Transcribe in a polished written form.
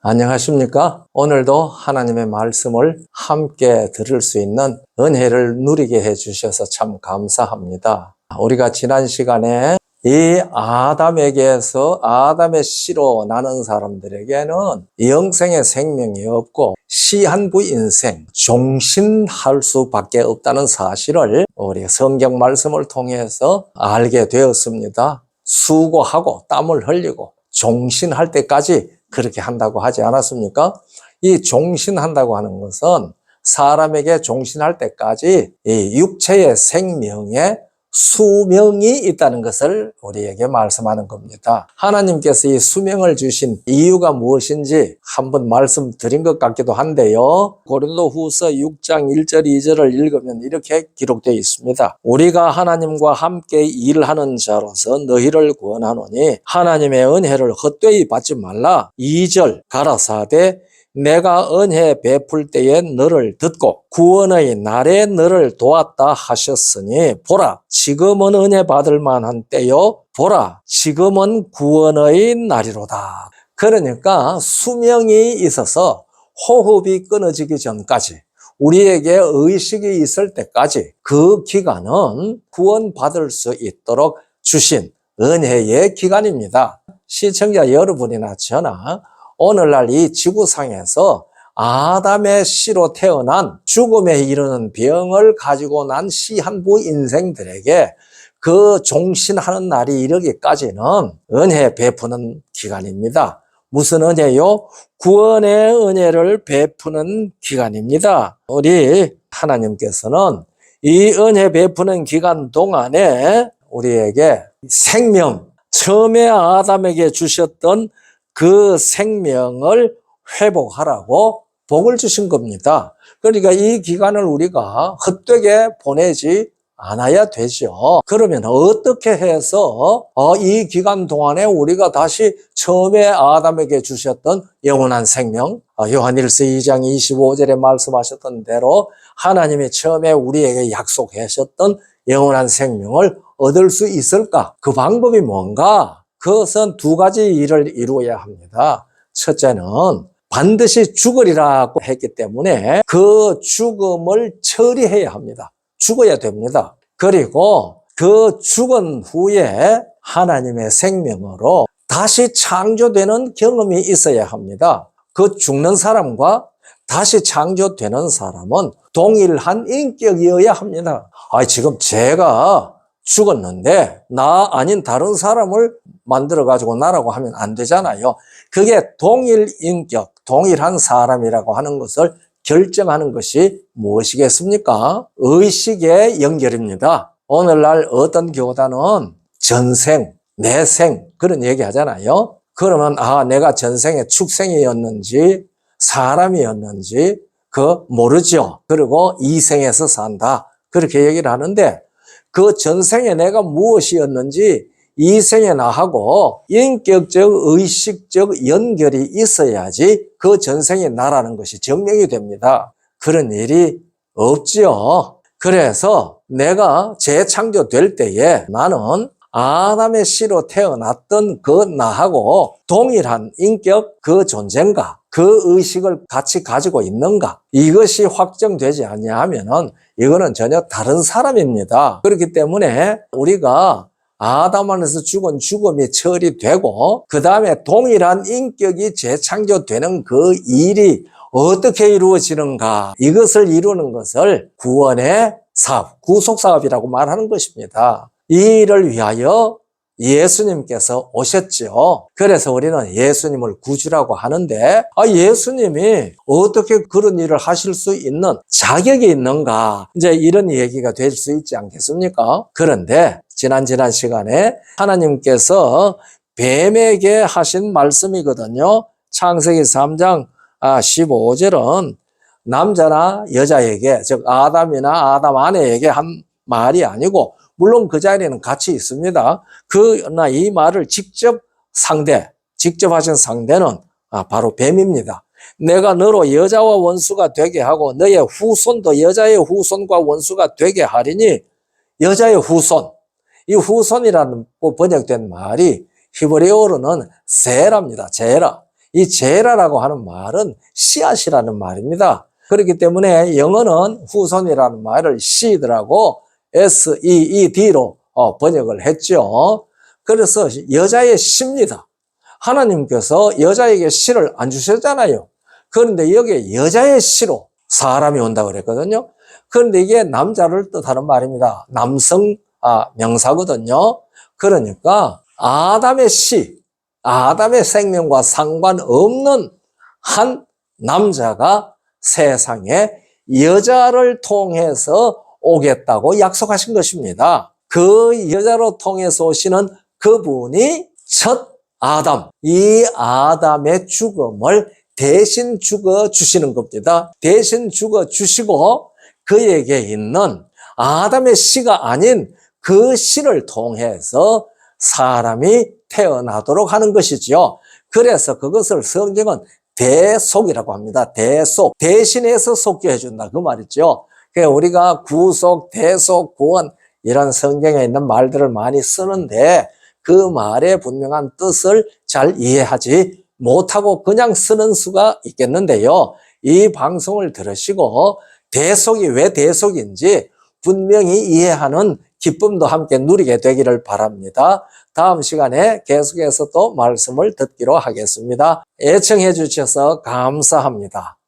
안녕하십니까? 오늘도 하나님의 말씀을 함께 들을 수 있는 은혜를 누리게 해주셔서 참 감사합니다. 우리가 지난 시간에 이 아담에게서 아담의 씨로 나는 사람들에게는 영생의 생명이 없고 시한부 인생, 종신할 수밖에 없다는 사실을 우리 성경 말씀을 통해서 알게 되었습니다. 수고하고 땀을 흘리고 종신할 때까지 그렇게 한다고 하지 않았습니까? 이 종신한다고 하는 것은 사람에게 종신할 때까지 이 육체의 생명에 수명이 있다는 것을 우리에게 말씀하는 겁니다. 하나님께서 이 수명을 주신 이유가 무엇인지 한번 말씀드린 것 같기도 한데요. 고린도후서 6장 1절 2절을 읽으면 이렇게 기록되어 있습니다. 우리가 하나님과 함께 일하는 자로서 너희를 구원하노니 하나님의 은혜를 헛되이 받지 말라. 2절 가라사대 내가 은혜 베풀 때에 너를 듣고 구원의 날에 너를 도왔다 하셨으니 보라 지금은 은혜 받을 만한 때요 보라 지금은 구원의 날이로다. 그러니까 수명이 있어서 호흡이 끊어지기 전까지 우리에게 의식이 있을 때까지 그 기간은 구원받을 수 있도록 주신 은혜의 기간입니다. 시청자 여러분이나 저나 오늘날 이 지구상에서 아담의 씨로 태어난 죽음에 이르는 병을 가지고 난 시한부 인생들에게 그 종신하는 날이 이르기까지는 은혜 베푸는 기간입니다. 무슨 은혜요? 구원의 은혜를 베푸는 기간입니다. 우리 하나님께서는 이 은혜 베푸는 기간 동안에 우리에게 생명, 처음에 아담에게 주셨던 그 생명을 회복하라고 복을 주신 겁니다. 그러니까 이 기간을 우리가 헛되게 보내지 않아야 되죠. 그러면 어떻게 해서 이 기간 동안에 우리가 다시 처음에 아담에게 주셨던 영원한 생명, 요한일서 2장 25절에 말씀하셨던 대로 하나님이 처음에 우리에게 약속하셨던 영원한 생명을 얻을 수 있을까? 그 방법이 뭔가? 그것은 두 가지 일을 이루어야 합니다. 첫째는 반드시 죽으리라고 했기 때문에 그 죽음을 처리해야 합니다. 죽어야 됩니다. 그리고 그 죽은 후에 하나님의 생명으로 다시 창조되는 경험이 있어야 합니다. 그 죽는 사람과 다시 창조되는 사람은 동일한 인격이어야 합니다. 지금 제가 죽었는데 나 아닌 다른 사람을 만들어가지고 나라고 하면 안 되잖아요. 그게 동일 인격, 동일한 사람이라고 하는 것을 결정하는 것이 무엇이겠습니까? 의식의 연결입니다. 오늘날 어떤 교단은 전생, 내생 그런 얘기 하잖아요. 그러면 내가 전생에 축생이었는지 사람이었는지 모르죠. 그리고 이생에서 산다. 그렇게 얘기를 하는데 그 전생에 내가 무엇이었는지 이생에 나하고 인격적, 의식적 연결이 있어야지 그 전생의 나라는 것이 증명이 됩니다. 그런 일이 없지요. 그래서 내가 재창조될 때에 나는 아담의 씨로 태어났던 그 나하고 동일한 인격, 그 존재인가, 그 의식을 같이 가지고 있는가, 이것이 확정되지 않냐면은 이거는 전혀 다른 사람입니다. 그렇기 때문에 우리가 아담 안에서 죽은 죽음이 처리되고 그 다음에 동일한 인격이 재창조되는 그 일이 어떻게 이루어지는가, 이것을 이루는 것을 구원의 사업, 구속사업이라고 말하는 것입니다. 이 일을 위하여 예수님께서 오셨죠. 그래서 우리는 예수님을 구주라고 하는데 예수님이 어떻게 그런 일을 하실 수 있는 자격이 있는가, 이제 이런 얘기가 될 수 있지 않겠습니까? 그런데 지난 시간에 하나님께서 뱀에게 하신 말씀이거든요. 창세기 3장 15절은 남자나 여자에게, 즉 아담이나 아담 아내에게 한 말이 아니고, 물론 그 자리에는 같이 있습니다. 그러나 이 말을 직접 하신 상대는 바로 뱀입니다. 내가 너로 여자와 원수가 되게 하고 너의 후손도 여자의 후손과 원수가 되게 하리니, 여자의 후손, 이 후손이라는 번역된 말이 히브리어로는 세라입니다. 세라. 이 제라라고 하는 말은 씨앗이라는 말입니다. 그렇기 때문에 영어는 후손이라는 말을 seed라고 seed로 번역을 했죠. 그래서 여자의 씨입니다. 하나님께서 여자에게 씨를 안 주셨잖아요. 그런데 여기에 여자의 씨로 사람이 온다고 그랬거든요. 그런데 이게 남자를 뜻하는 말입니다. 남성 명사거든요. 그러니까 아담의 씨, 아담의 생명과 상관없는 한 남자가 세상에 여자를 통해서 오겠다고 약속하신 것입니다. 그 여자로 통해서 오시는 그분이 첫 아담, 이 아담의 죽음을 대신 죽어 주시는 겁니다. 대신 죽어 주시고 그에게 있는 아담의 씨가 아닌 그 씨를 통해서 사람이 태어나도록 하는 것이지요. 그래서 그것을 성경은 대속이라고 합니다. 대속, 대신해서 속게 해준다 그 말이죠. 그러니까 우리가 구속, 대속, 구원 이런 성경에 있는 말들을 많이 쓰는데 그 말의 분명한 뜻을 잘 이해하지 못하고 그냥 쓰는 수가 있겠는데요. 이 방송을 들으시고 대속이 왜 대속인지 분명히 이해하는 기쁨도 함께 누리게 되기를 바랍니다. 다음 시간에 계속해서 또 말씀을 듣기로 하겠습니다. 애청해 주셔서 감사합니다.